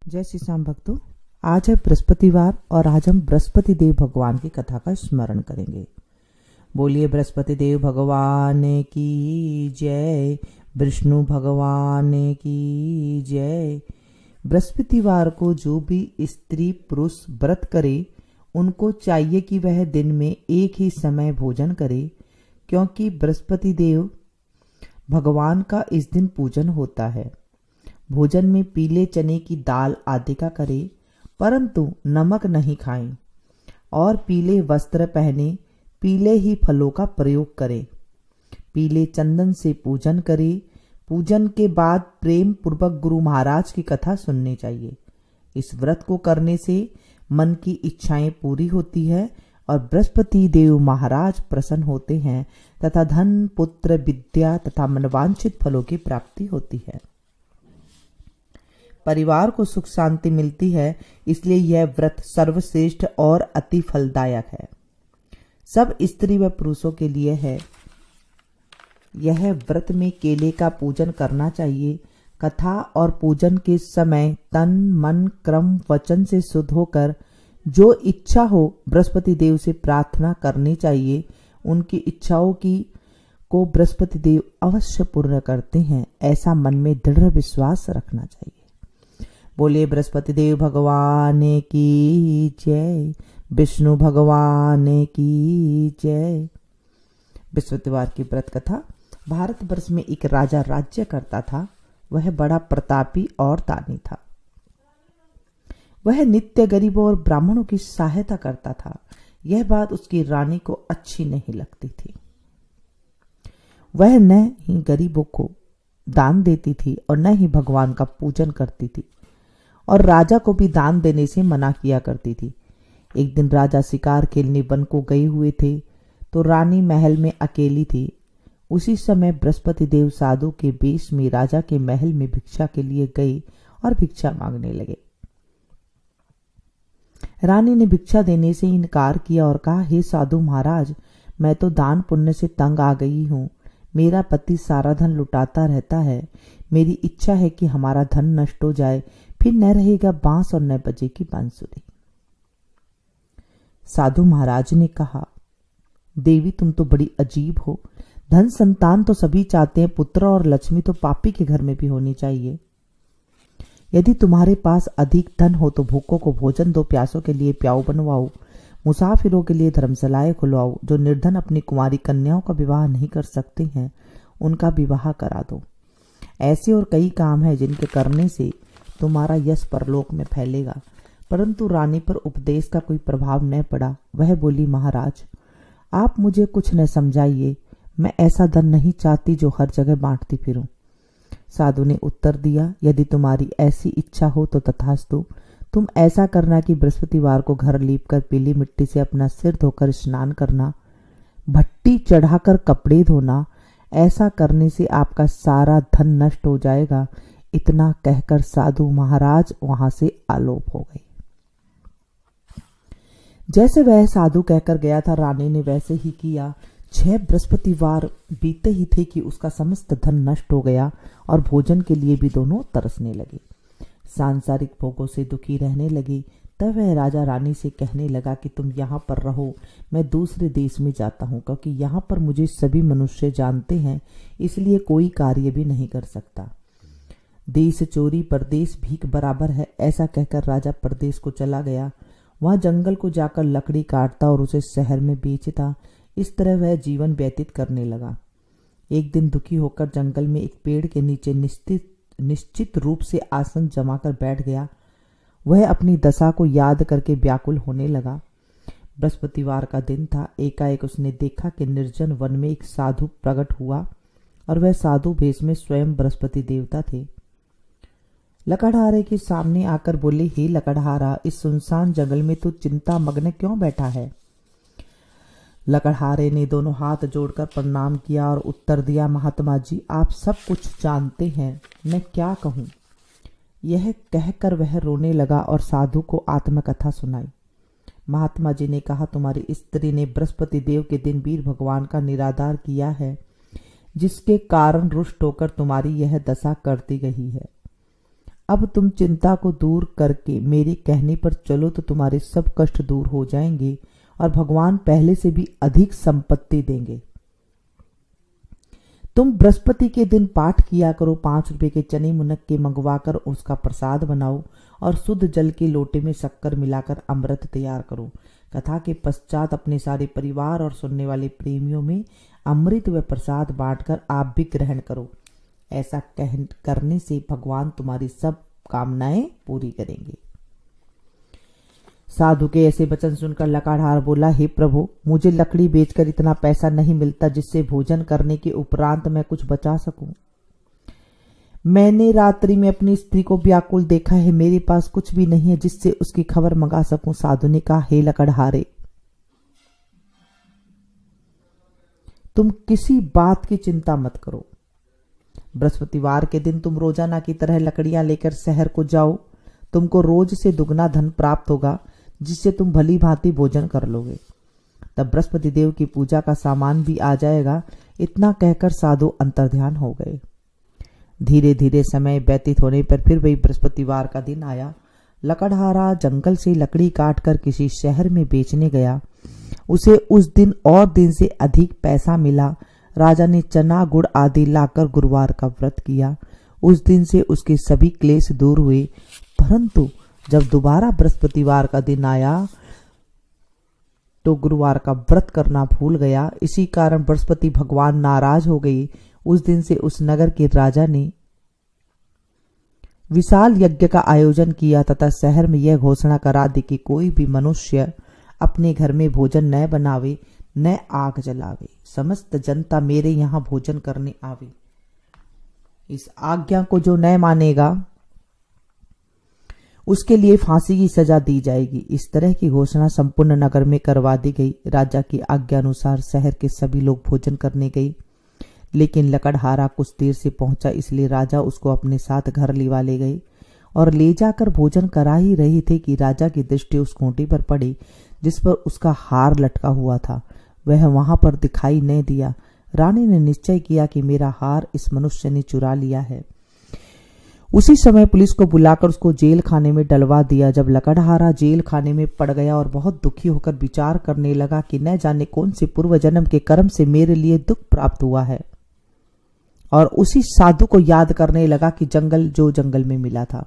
जय श्री श्याम भक्तों, आज है बृहस्पतिवार और आज हम बृहस्पति देव भगवान की कथा का स्मरण करेंगे। बोलिए बृहस्पति देव भगवान की जय, विष्णु भगवान की जय। बृहस्पतिवार को जो भी स्त्री पुरुष व्रत करे उनको चाहिए कि वह दिन में एक ही समय भोजन करे, क्योंकि बृहस्पति देव भगवान का इस दिन पूजन होता है। भोजन में पीले चने की दाल आदि का करें, परंतु नमक नहीं खाएं और पीले वस्त्र पहने, पीले ही फलों का प्रयोग करें। पीले चंदन से पूजन करें। पूजन के बाद प्रेम पूर्वक गुरु महाराज की कथा सुननी चाहिए। इस व्रत को करने से मन की इच्छाएं पूरी होती है और बृहस्पति देव महाराज प्रसन्न होते हैं तथा धन, पुत्र, विद्या तथा मनवांछित फलों की प्राप्ति होती है। परिवार को सुख शांति मिलती है, इसलिए यह व्रत सर्वश्रेष्ठ और अति फलदायक है। सब स्त्री व पुरुषों के लिए है। यह व्रत में केले का पूजन करना चाहिए। कथा और पूजन के समय तन, मन, क्रम, वचन से शुद्ध होकर जो इच्छा हो बृहस्पति देव से प्रार्थना करनी चाहिए। उनकी इच्छाओं को बृहस्पति देव अवश्य पूर्ण करते हैं, ऐसा मन में दृढ़ विश्वास रखना चाहिए। बोलिए बृहस्पति देव भगवान की जय, विष्णु भगवान की जय। बृहस्पतिवार की व्रत कथा। भारतवर्ष में एक राजा राज्य करता था। वह बड़ा प्रतापी और दानी था। वह नित्य गरीबों और ब्राह्मणों की सहायता करता था। यह बात उसकी रानी को अच्छी नहीं लगती थी। वह न ही गरीबों को दान देती थी और न ही भगवान का पूजन करती थी, और राजा को भी दान देने से मना किया करती थी। एक दिन राजा शिकार खेलने वन को गए हुए थे, तो रानी महल में अकेली थी। उसी समय बृहस्पति देव साधु के वेश में राजा के महल में भिक्षा के लिए गए और भिक्षा मांगने लगे। रानी ने भिक्षा देने से इनकार किया और कहा, हे साधु महाराज, मैं तो दान पुण्य से तंग आ गई हूँ। मेरा पति सारा धन लुटाता रहता है। मेरी इच्छा है कि हमारा धन नष्ट हो जाए, फिर न रहेगा बांस और न बजेगी बांसुरी। साधु महाराज ने कहा, देवी तुम तो बड़ी अजीब हो। धन संतान तो सभी चाहते हैं, पुत्र और लक्ष्मी तो पापी के घर में भी होनी चाहिए। यदि तुम्हारे पास अधिक धन हो तो भूखों को भोजन दो, प्यासों के लिए प्याऊ बनवाओ, मुसाफिरों के लिए धर्मशालाएं खुलवाओ। जो निर्धन अपनी कुमारी कन्याओं का विवाह नहीं कर सकते हैं, उनका विवाह करा दो। ऐसे और कई काम हैं जिनके करने से तुम्हारा यश परलोक में फैलेगा। परंतु रानी पर उपदेश का कोई प्रभाव न पड़ा। वह बोली, महाराज आप मुझे कुछ न समझाइए। मैं ऐसा धन नहीं चाहती जो हर जगह बांटती फिरूं। साधु ने उत्तर दिया, यदि तुम्हारी ऐसी इच्छा हो तो तथास्तु। तुम ऐसा करना कि बृहस्पतिवार को घर लीपकर पीली मिट्टी से अपना सिर धोकर स्नान करना, भट्टी चढ़ाकर कपड़े धोना। ऐसा करने से आपका सारा धन नष्ट हो जाएगा। इतना कहकर साधु महाराज वहां से आलोप हो गए। जैसे वह साधु कहकर गया था, रानी ने वैसे ही किया। 6 बृहस्पतिवार बीते ही थे कि उसका समस्त धन नष्ट हो गया और भोजन के लिए भी दोनों तरसने लगे। सांसारिक भोगों से दुखी रहने लगी। तब वह राजा रानी से कहने लगा कि तुम यहाँ पर रहो, मैं दूसरे देश में जाता हूँ, क्योंकि यहाँ पर मुझे सभी मनुष्य जानते हैं, इसलिए कोई कार्य भी नहीं कर सकता। देश चोरी परदेश भीख बराबर है। ऐसा कहकर राजा परदेश को चला गया। वहां जंगल को जाकर लकड़ी काटता और उसे शहर में बेचता। इस तरह वह जीवन व्यतीत करने लगा। एक दिन दुखी होकर जंगल में एक पेड़ के नीचे निश्चित रूप से आसन जमाकर बैठ गया। वह अपनी दशा को याद करके व्याकुल होने लगा। बृहस्पतिवार का दिन था। एकाएक उसने देखा कि निर्जन वन में एक साधु प्रकट हुआ और वह साधु भेष में स्वयं बृहस्पति देवता थे। लकड़हारे के सामने आकर बोले, हे लकड़हारा, इस सुनसान जंगल में तू चिंता मग्न क्यों बैठा है? लकड़हारे ने दोनों हाथ जोड़कर प्रणाम किया और उत्तर दिया, महात्मा जी आप सब कुछ जानते हैं, मैं क्या कहूँ। यह कहकर वह रोने लगा और साधु को आत्मकथा सुनाई। महात्मा जी ने कहा, तुम्हारी स्त्री ने बृहस्पति देव के दिन वीर भगवान का निरादर किया है, जिसके कारण रुष्ट होकर तुम्हारी यह दशा करती गई है। अब तुम चिंता को दूर करके मेरे कहने पर चलो तो तुम्हारे सब कष्ट दूर हो जाएंगे और भगवान पहले से भी अधिक संपत्ति देंगे। तुम बृहस्पति के दिन पाठ किया करो, 5 रुपए के चने मुनक्के मंगवाकर उसका प्रसाद बनाओ और शुद्ध जल के लोटे में शक्कर मिलाकर अमृत तैयार करो। कथा के पश्चात अपने सारे परिवार और सुनने वाले प्रेमियों में अमृत व प्रसाद बांटकर आप भी ग्रहण करो। ऐसा करने से भगवान तुम्हारी सब कामनाएं पूरी करेंगे। साधु के ऐसे वचन सुनकर लकाढ़ार बोला, हे प्रभु, मुझे लकड़ी बेचकर इतना पैसा नहीं मिलता जिससे भोजन करने के उपरांत मैं कुछ बचा सकूं। मैंने रात्रि में अपनी स्त्री को व्याकुल देखा है, मेरे पास कुछ भी नहीं है जिससे उसकी खबर मंगा सकूं। साधु ने कहा, हे लकड़हारे, तुम किसी बात की चिंता मत करो। बृहस्पतिवार के दिन तुम रोजाना की तरह लकड़ियां लेकर शहर को जाओ। तुमको रोज से दुगना धन प्राप्त होगा जिससे तुम भली भांति भोजन कर लोगे। तब बृहस्पति देव की पूजा का सामान भी आ जाएगा। इतना कहकर साधु अंतर्ध्यान हो गए। धीरे धीरे समय व्यतीत होने पर फिर वही बृहस्पतिवार का दिन आया। लकड़हारा जंगल से लकड़ी काटकर किसी शहर में बेचने गया। उसे उस दिन और दिन से अधिक पैसा मिला। राजा ने चना गुड़ आदि लाकर गुरुवार का व्रत किया। उस दिन से उसके सभी क्लेश दूर हुए। परंतु जब दोबारा बृहस्पतिवार का दिन आया तो गुरुवार का व्रत करना भूल गया। इसी कारण बृहस्पति भगवान नाराज हो गए। उस दिन से उस नगर के राजा ने विशाल यज्ञ का आयोजन किया तथा शहर में यह घोषणा करा दी कि कोई भी मनुष्य अपने घर में भोजन न बनावे न आग जलावे। समस्त जनता मेरे यहाँ भोजन करने आवे। इस आज्ञा को जो न मानेगा उसके लिए फांसी की सजा दी जाएगी। इस तरह की घोषणा संपूर्ण नगर में करवा दी गई। राजा की आज्ञा अनुसार शहर के सभी लोग भोजन करने गए, लेकिन लकड़हारा कुछ देर से पहुंचा, इसलिए राजा उसको अपने साथ घर लिवा ले गए और ले जाकर भोजन करा ही रहे थे कि राजा की दृष्टि उस खूंटी पर पड़ी जिस पर उसका हार लटका हुआ था। वह वहां पर दिखाई न दिया। रानी ने निश्चय किया कि मेरा हार इस मनुष्य ने चुरा लिया है। उसी समय पुलिस को बुलाकर उसको जेल खाने में डलवा दिया। जब लकड़हारा जेल खाने में पड़ गया और बहुत दुखी होकर विचार करने लगा कि न जाने कौन से पूर्व जन्म के कर्म से मेरे लिए दुख प्राप्त हुआ है, और उसी साधु को याद करने लगा कि जंगल में मिला था।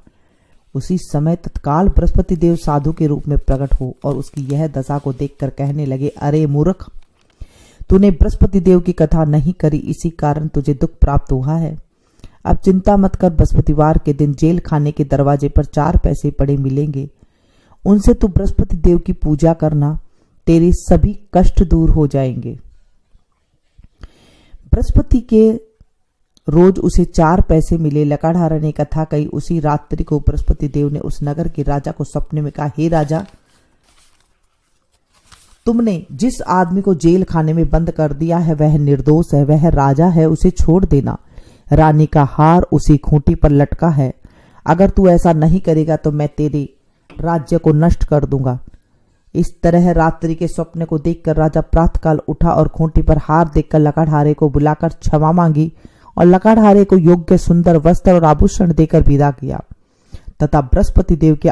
उसी समय तत्काल बृहस्पति देव साधु के रूप में प्रकट हो और उसकी यह दशा को देखकर कहने लगे, अरे मूर्ख, तूने बृहस्पति देव की कथा नहीं करी, इसी कारण तुझे दुख प्राप्त हुआ है। अब चिंता मत कर, बृहस्पतिवार के दिन जेल खाने के दरवाजे पर 4 पैसे पड़े मिलेंगे। उनसे तू बृहस्पति देव की पूजा करना, तेरे सभी कष्ट दूर हो जाएंगे। बृहस्पति के रोज उसे 4 पैसे मिले। लकड़हारा ने कथा कही। उसी रात्रि को बृहस्पति देव ने उस नगर के राजा को सपने में कहा, हे राजा, तुमने जिस आदमी को जेल खाने में बंद कर दिया है वह निर्दोष है, वह राजा है, उसे छोड़ देना। रानी का हार उसी खूंटी पर लटका है। अगर तू ऐसा नहीं करेगा तो मैं तेरे राज्य को नष्ट कर दूंगा। इस तरह रात्रि के स्वप्न को देखकर राजा प्रातःकाल उठा और खूंटी पर हार देखकर लकड़हारे को बुलाकर क्षमा मांगी और लकड़हारे को योग्य सुंदर वस्त्र और आभूषण देकर विदा किया तथा बृहस्पति देव के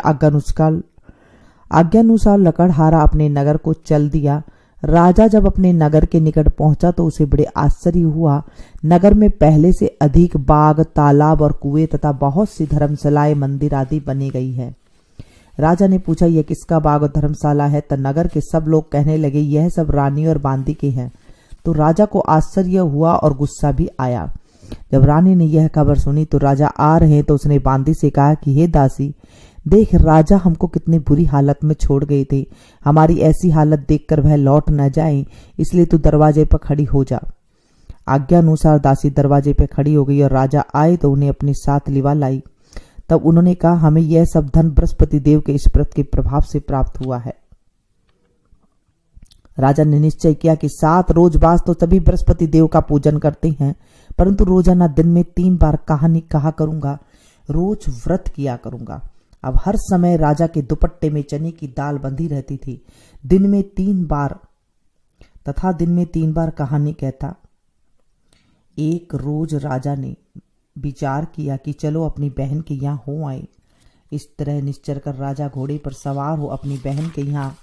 आज्ञानुसार लकड़हारा अपने नगर को चल दिया। राजा जब अपने नगर के निकट पहुंचा तो उसे बड़े आश्चर्य हुआ। नगर में पहले से अधिक बाग, तालाब और कुएं तथा बहुत सी धर्मशालाएं, मंदिर आदि बनी गई है। राजा ने पूछा, यह किसका बाग और धर्मशाला है? तब नगर के सब लोग कहने लगे, यह सब रानी और बांदी के हैं। तो राजा को आश्चर्य हुआ और गुस्सा भी आया। जब रानी ने यह खबर सुनी तो राजा आ रहे तो उसने बांदी से कहा कि हे दासी, देख, राजा हमको कितनी बुरी हालत में छोड़ गए थे। हमारी ऐसी हालत देखकर वह लौट न जाए, इसलिए तू दरवाजे पर खड़ी हो जा। आज्ञा अनुसार दासी दरवाजे पर खड़ी हो गई और राजा आए तो उन्हें अपने साथ लिवा लाई। तब उन्होंने कहा, हमें यह सब धन बृहस्पति देव के इस व्रत के प्रभाव से प्राप्त हुआ है। राजा ने निश्चय किया कि 7 रोजबाज तो सभी बृहस्पति देव का पूजन करते हैं, परंतु रोजाना दिन में 3 बार कहानी कहा करूंगा, रोज व्रत किया करूंगा। अब हर समय राजा के दुपट्टे में चने की दाल बंधी रहती थी। दिन में 3 बार कहानी कहता। एक रोज राजा ने विचार किया कि चलो अपनी बहन के यहाँ हो आए। इस तरह निश्चर कर राजा घोड़े पर सवार हो अपनी बहन के यहाँ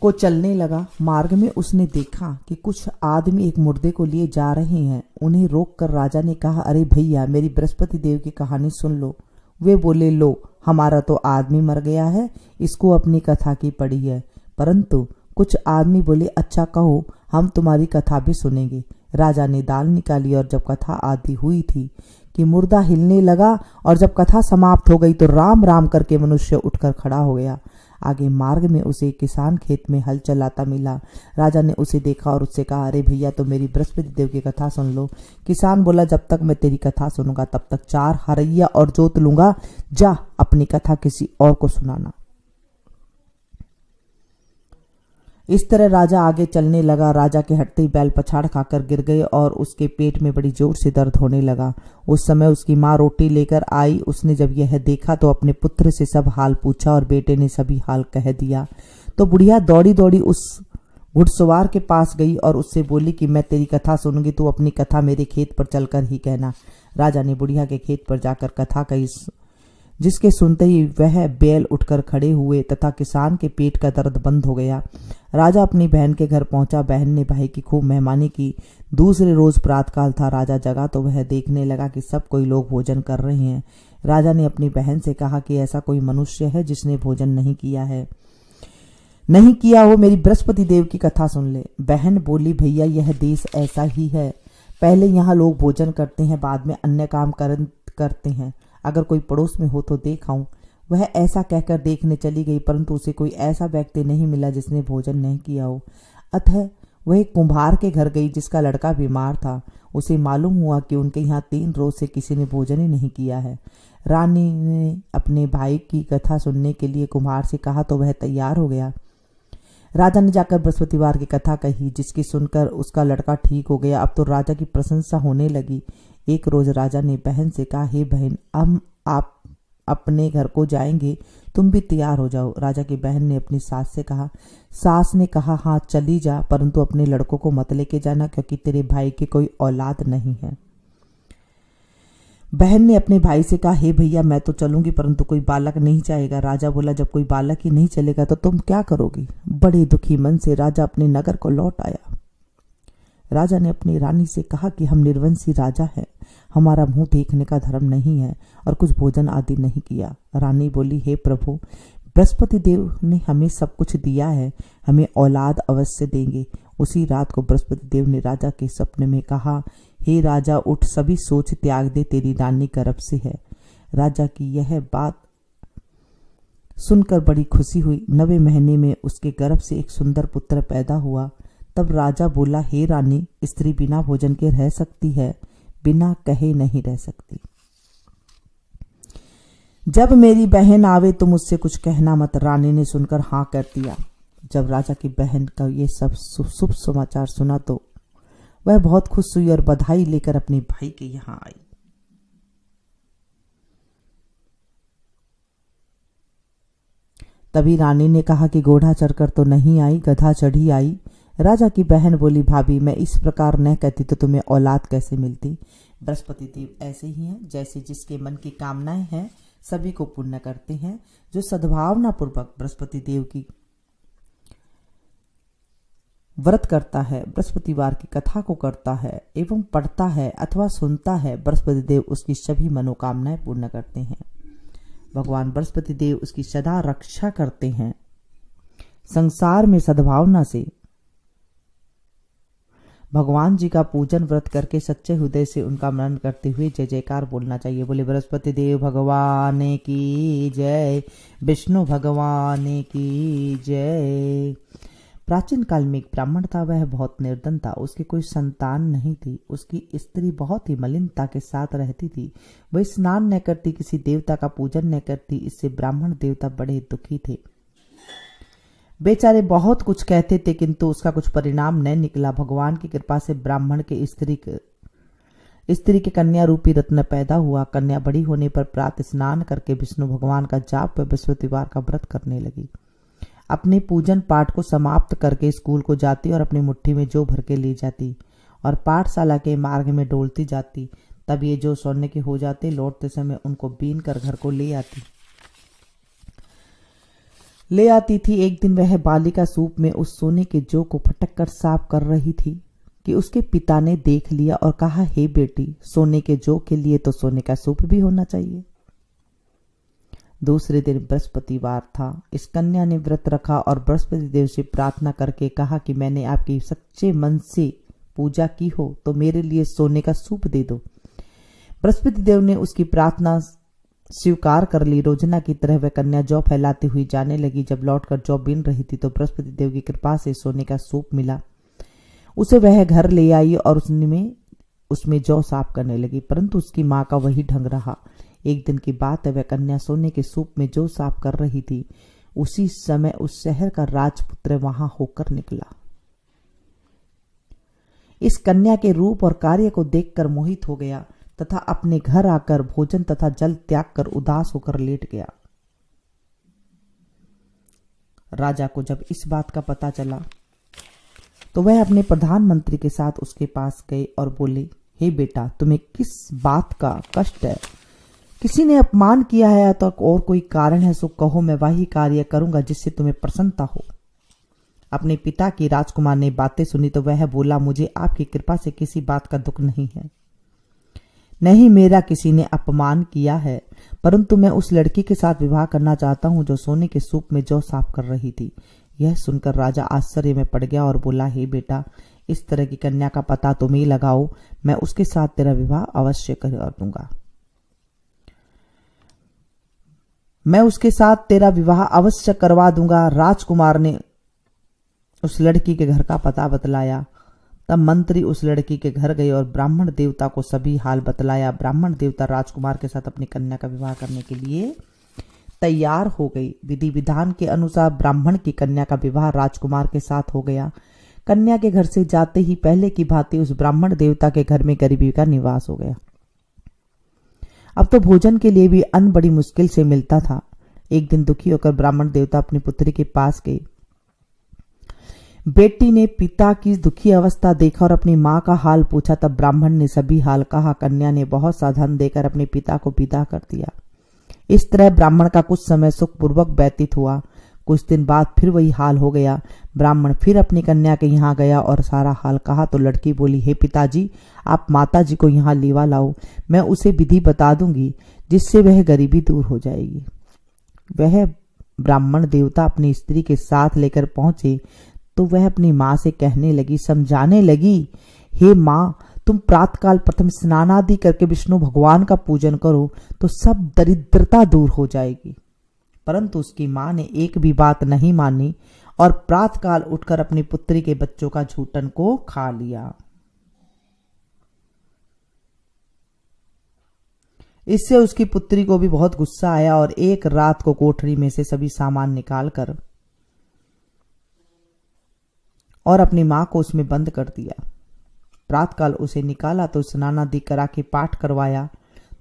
को चलने लगा। मार्ग में उसने देखा कि कुछ आदमी एक मुर्दे को लिए जा रहे हैं। उन्हें रोककर राजा ने कहा, अरे भैया, मेरी बृहस्पति देव की कहानी सुन लो। वे बोले, लो, हमारा तो आदमी मर गया है, इसको अपनी कथा की पड़ी है। परंतु कुछ आदमी बोले, अच्छा कहो, हम तुम्हारी कथा भी सुनेंगे। राजा ने दाल निकाली और जब कथा आदि हुई थी कि मुर्दा हिलने लगा और जब कथा समाप्त हो गई तो राम राम करके मनुष्य उठकर खड़ा हो गया। आगे मार्ग में उसे किसान खेत में हल चलाता मिला। राजा ने उसे देखा और उससे कहा, अरे भैया, तो मेरी बृहस्पति देव की कथा सुन लो। किसान बोला, जब तक मैं तेरी कथा सुनूंगा तब तक 4 हरैया और जोत लूंगा। जा, अपनी कथा किसी और को सुनाना। इस तरह राजा आगे चलने लगा। राजा के हटते ही बैल पछाड़ खाकर गिर गए और उसके पेट में बड़ी जोर से दर्द होने लगा। उस समय उसकी माँ रोटी लेकर आई। उसने जब यह देखा तो अपने पुत्र से सब हाल पूछा और बेटे ने सभी हाल कह दिया। तो बुढ़िया दौड़ी दौड़ी उस घुड़सवार के पास गई और उससे बोली कि मैं तेरी कथा सुनूंगी, तू अपनी कथा मेरे खेत पर चलकर ही कहना। राजा ने बुढ़िया के खेत पर जाकर कथा कही, जिसके सुनते ही वह बैल उठकर खड़े हुए तथा किसान के पेट का दर्द बंद हो गया। राजा अपनी बहन के घर पहुंचा। बहन ने भाई की खूब मेहमानी की। दूसरे रोज प्रातःकाल था। राजा जगा तो वह देखने लगा कि सब कोई लोग भोजन कर रहे हैं। राजा ने अपनी बहन से कहा कि ऐसा कोई मनुष्य है जिसने भोजन नहीं किया है? नहीं किया हो, मेरी बृहस्पति देव की कथा सुन ले। बहन बोली, भैया, यह देश ऐसा ही है। पहले यहाँ लोग भोजन करते हैं, बाद में अन्य काम करते हैं। अगर कोई पड़ोस में हो तो देख आऊं। वह ऐसा कहकर देखने चली गई, परंतु उसे कोई ऐसा व्यक्ति नहीं मिला जिसने भोजन नहीं किया हो। अतः वह एक कुम्हार के घर गई जिसका लड़का बीमार था। उसे मालूम हुआ कि उनके यहाँ 3 रोज से किसी ने भोजन ही नहीं किया है। रानी ने अपने भाई की कथा सुनने के लिए कुम्हार से कहा तो वह तैयार हो गया। राजा ने जाकर बृहस्पतिवार की कथा कही, जिसकी सुनकर उसका लड़का ठीक हो गया। अब तो राजा की प्रशंसा होने लगी। एक रोज राजा ने बहन से कहा, हे बहन, अब आप अपने घर को जाएंगे, तुम भी तैयार हो जाओ। राजा की बहन ने अपनी सास से कहा। सास ने कहा, हाँ चली जा, परंतु अपने लड़कों को मत लेके जाना, क्योंकि तेरे भाई की कोई औलाद नहीं है। बहन ने अपने भाई से कहा, हे भैया, मैं तो चलूंगी, परंतु कोई बालक नहीं जाएगा। राजा बोला, जब कोई बालक ही नहीं चलेगा तो तुम क्या करोगी? बड़े दुखी मन से राजा अपने नगर को लौट आया। राजा ने अपनी रानी से कहा कि हम निर्वंशी राजा हैं, हमारा मुंह देखने का धर्म नहीं है और कुछ भोजन आदि नहीं किया। रानी बोली, हे प्रभु, बृहस्पति देव ने हमें सब कुछ दिया है, हमें औलाद अवश्य देंगे। उसी रात को बृहस्पति देव ने राजा के सपने में कहा, हे राजा, उठ, सभी सोच त्याग दे, तेरी रानी गर्भ से है। राजा की यह बात सुनकर बड़ी खुशी हुई। 9वें महीने में उसके गर्भ से एक सुंदर पुत्र पैदा हुआ। तब राजा बोला, हे रानी, स्त्री बिना भोजन के रह सकती है, बिना कहे नहीं रह सकती। जब मेरी बहन आवे तो मुझसे कुछ कहना मत। रानी ने सुनकर हाँ कर दिया। जब राजा की बहन का ये सब शुभ समाचार सुना तो वह बहुत खुश हुई और बधाई लेकर अपने भाई के यहाँ आई। तभी रानी ने कहा कि घोड़ा चढ़कर तो नहीं आई, गधा चढ़ी आई। राजा की बहन बोली, भाभी, मैं इस प्रकार न कहती तो तुम्हें औलाद कैसे मिलती? बृहस्पति देव ऐसे ही हैं, जैसे जिसके मन की कामनाएं हैं सभी को पूर्ण करते हैं। जो सद्भावना पूर्वक बृहस्पति देव की व्रत करता है, बृहस्पतिवार की कथा को करता है एवं पढ़ता है अथवा सुनता है, बृहस्पति देव उसकी सभी मनोकामनाएं पूर्ण करते हैं। भगवान बृहस्पति देव उसकी सदा रक्षा करते हैं। संसार में सद्भावना से भगवान जी का पूजन व्रत करके सच्चे हृदय से उनका मनन करते हुए जय जयकार बोलना चाहिए। बोले बृहस्पति देव भगवान की जय, विष्णु भगवान की जय। प्राचीन काल में एक ब्राह्मण था, वह बहुत निर्धन था, उसकी कोई संतान नहीं थी। उसकी स्त्री बहुत ही मलिनता के साथ रहती थी। वह स्नान न करती, किसी देवता का पूजन न करती। इससे ब्राह्मण देवता बड़े दुखी थे। बेचारे बहुत कुछ कहते थे, किंतु उसका कुछ परिणाम न निकला। भगवान की कृपा से ब्राह्मण के स्त्री के कन्या रूपी रत्न पैदा हुआ। कन्या बड़ी होने पर प्रातः स्नान करके विष्णु भगवान का जाप व बृहस्पतिवार का व्रत करने लगी। अपने पूजन पाठ को समाप्त करके स्कूल को जाती और अपनी मुट्ठी में जौ भर के ले जाती और पाठशाला के मार्ग में डोलती जाती। तब ये जो सोने के हो जाते, लौटते समय उनको बीन कर घर को ले आती थी। एक दिन वह बालिका सूप में उस सोने के जौ को फटक कर साफ कर रही थी कि उसके पिता ने देख लिया और कहा, हे बेटी, सोने के जौ के लिए तो सोने का सूप भी होना चाहिए। दूसरे दिन बृहस्पतिवार था। इस कन्या ने व्रत रखा और बृहस्पति देव से प्रार्थना करके कहा कि मैंने आपकी सच्चे मन से पूजा की हो तो मेरे लिए सोने का सूप दे दो। बृहस्पति देव ने उसकी प्रार्थना स्वीकार कर ली। रोजना की तरह वह कन्या जौ फैलाती हुई जाने लगी। जब लौटकर जौ बीन रही थी तो बृहस्पति देव की कृपा से सोने का सूप मिला। उसे वह घर ले आई और उसमें जौ साफ करने लगी, परंतु उसकी माँ का वही ढंग रहा। एक दिन की बात है, वह कन्या सोने के सूप में जौ साफ कर रही थी। उसी समय उस शहर का राजपुत्र वहां होकर निकला। इस कन्या के रूप और कार्य को देखकर मोहित हो गया तथा अपने घर आकर भोजन तथा जल त्याग कर उदास होकर लेट गया। राजा को जब इस बात का पता चला तो वह अपने प्रधानमंत्री के साथ उसके पास गए और बोले, हे बेटा, तुम्हें किस बात का कष्ट है? किसी ने अपमान किया है तो और कोई कारण है सो कहो, मैं वही कार्य करूंगा जिससे तुम्हें प्रसन्नता हो। अपने पिता की राजकुमार ने बातें सुनी तो वह बोला, मुझे आपकी कृपा से किसी बात का दुख नहीं है। नहीं, मेरा किसी ने अपमान किया है, परंतु मैं उस लड़की के साथ विवाह करना चाहता हूं जो सोने के सूप में जौ साफ कर रही थी। यह सुनकर राजा आश्चर्य में पड़ गया और बोला, हे बेटा, इस तरह की कन्या का पता तुम ही लगाओ, मैं उसके साथ तेरा विवाह अवश्य कर दूंगा। मैं उसके साथ तेरा विवाह अवश्य करवा दूंगा। राजकुमार ने उस लड़की के घर का पता बतलाया। तब मंत्री उस लड़की के घर गए और ब्राह्मण देवता को सभी हाल बतलाया। ब्राह्मण देवता राजकुमार के साथ अपनी कन्या का विवाह करने के लिए तैयार हो गई। विधि विधान के अनुसार ब्राह्मण की कन्या का विवाह राजकुमार के साथ हो गया। कन्या के घर से जाते ही पहले की भांति उस ब्राह्मण देवता के घर में गरीबी का निवास हो गया। अब तो भोजन के लिए भी अन्न बड़ी मुश्किल से मिलता था। एक दिन दुखी होकर ब्राह्मण देवता अपनी पुत्री के पास गए। बेटी ने पिता की दुखी अवस्था देखा और अपनी माँ का हाल पूछा। तब ब्राह्मण ने सभी हाल कहा। कन्या ने बहुत सा धन देकर अपने पिता को विदा कर दिया। इस तरह ब्राह्मण का कुछ समय सुखपूर्वक व्यतीत हुआ। कुछ दिन बाद फिर वही हाल हो गया। ब्राह्मण फिर अपनी कन्या के यहाँ गया और सारा हाल कहा तो लड़की बोली, हे पिताजी, आप माताजी को यहाँ लेवा लाओ, मैं उसे विधि बता दूंगी जिससे वह गरीबी दूर हो जाएगी। वह ब्राह्मण देवता अपनी स्त्री के साथ लेकर पहुंचे तो वह अपनी माँ से कहने लगी, समझाने लगी, हे माँ, तुम प्रातःकाल प्रथम स्नान आदि करके विष्णु भगवान का पूजन करो तो सब दरिद्रता दूर हो जाएगी। परंतु उसकी माँ ने एक भी बात नहीं मानी और प्रातःकाल उठकर अपनी पुत्री के बच्चों का झूठन को खा लिया। इससे उसकी पुत्री को भी बहुत गुस्सा आया और एक रात को कोठरी में से सभी सामान निकालकर और अपनी मां को उसमें बंद कर दिया। प्रातःकाल उसे निकाला तो स्नान आदि करा के पाठ करवाया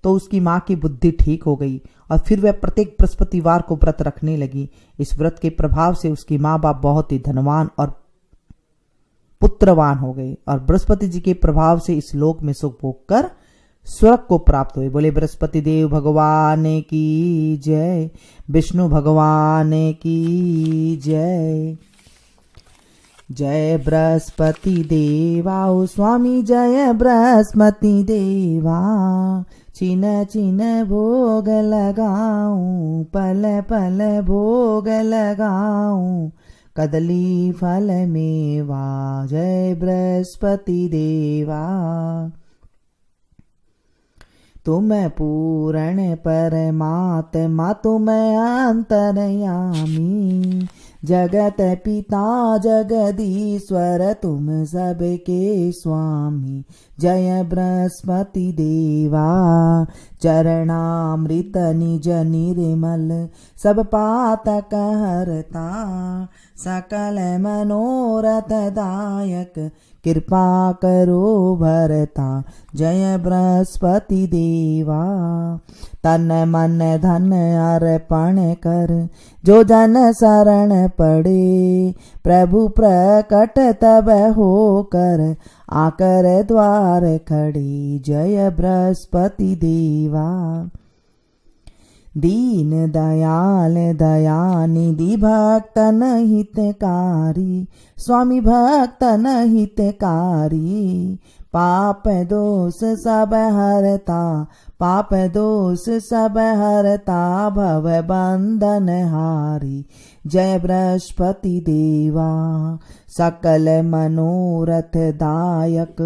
तो उसकी मां की बुद्धि ठीक हो गई और फिर वह प्रत्येक बृहस्पतिवार को व्रत रखने लगी। इस व्रत के प्रभाव से उसकी माँ बाप बहुत ही धनवान और पुत्रवान हो गए और बृहस्पति जी के प्रभाव से इस लोक में सुख भोग कर स्वर्ग को प्राप्त हुए। बोले बृहस्पति देव भगवान की जय, विष्णु भगवान की जय। जय बृहस्पति देवा ओ स्वामी, जय बृहस्पति देवा। चिन चिन भोग लगाऊं, पल पल भोग लगाऊं, कदली फल मेवा। जय बृहस्पति देवा। तुम पूर्ण परमात्मा, तुम अंतर्यामी, जगत पिता जगदीश्वर, तुम सबके स्वामी। जय बृहस्पति देवा। चरणामृत निज निर्मल, सब पातक हरता, सकल मनोरथ दायक, कृपा करो भरता जय बृहस्पति देवा। तन मन धन अर्पण कर जो जन शरण पड़े, प्रभु प्रकट तब होकर आकर द्वार खड़े, जय बृहस्पति देवा। दीन दयाल दयानिधि भक्तन हितकारी, स्वामी भक्तन हितकारी। पाप दोष सब हरता, पाप दोष सब हरता, भव बंधन हारी, जय बृहस्पति देवा। सकल मनोरथ दायक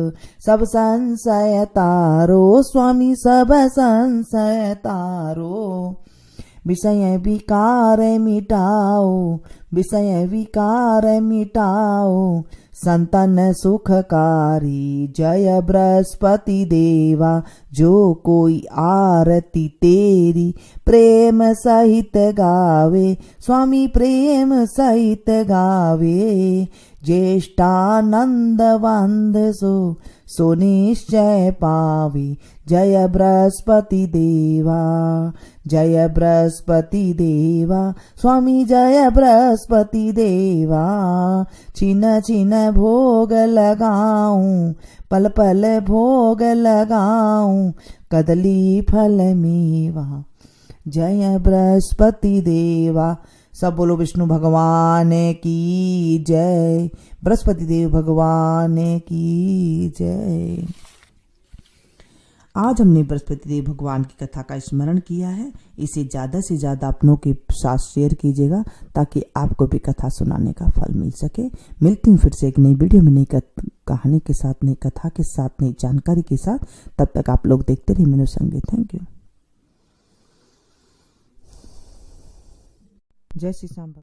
सब संशय तारो, स्वामी सब संशय तारो। विषय विकार मिटाओ, विषय विकार मिटाओ, संतन सुखकारी, जय बृहस्पति देवा। जो कोई आरती तेरी प्रेम सहित गावे, स्वामी प्रेम सहित गावे। ज्येष्ठानंद वंद सो निश्चय पावे, जय बृहस्पति देवा। जय बृहस्पति देवा, स्वामी जय बृहस्पति देवा। छिन छिन भोग लगाऊं, पल पल भोग लगाऊं, कदली फल मेवा, जय बृहस्पति देवा। सब बोलो विष्णु भगवान की जय, बृहस्पति देव भगवान की जय। आज हमने बृहस्पति देव भगवान की कथा का स्मरण किया है। इसे ज़्यादा से ज़्यादा अपनों के साथ शेयर कीजिएगा ताकि आपको भी कथा सुनाने का फल मिल सके। मिलती हूँ फिर से एक नई वीडियो में, नई कहानी के साथ, नई कथा के साथ, नई जानकारी के साथ। तब तक आप लोग देखते रहिए मेनू संगीत। Thank you. जय श्री श्याम।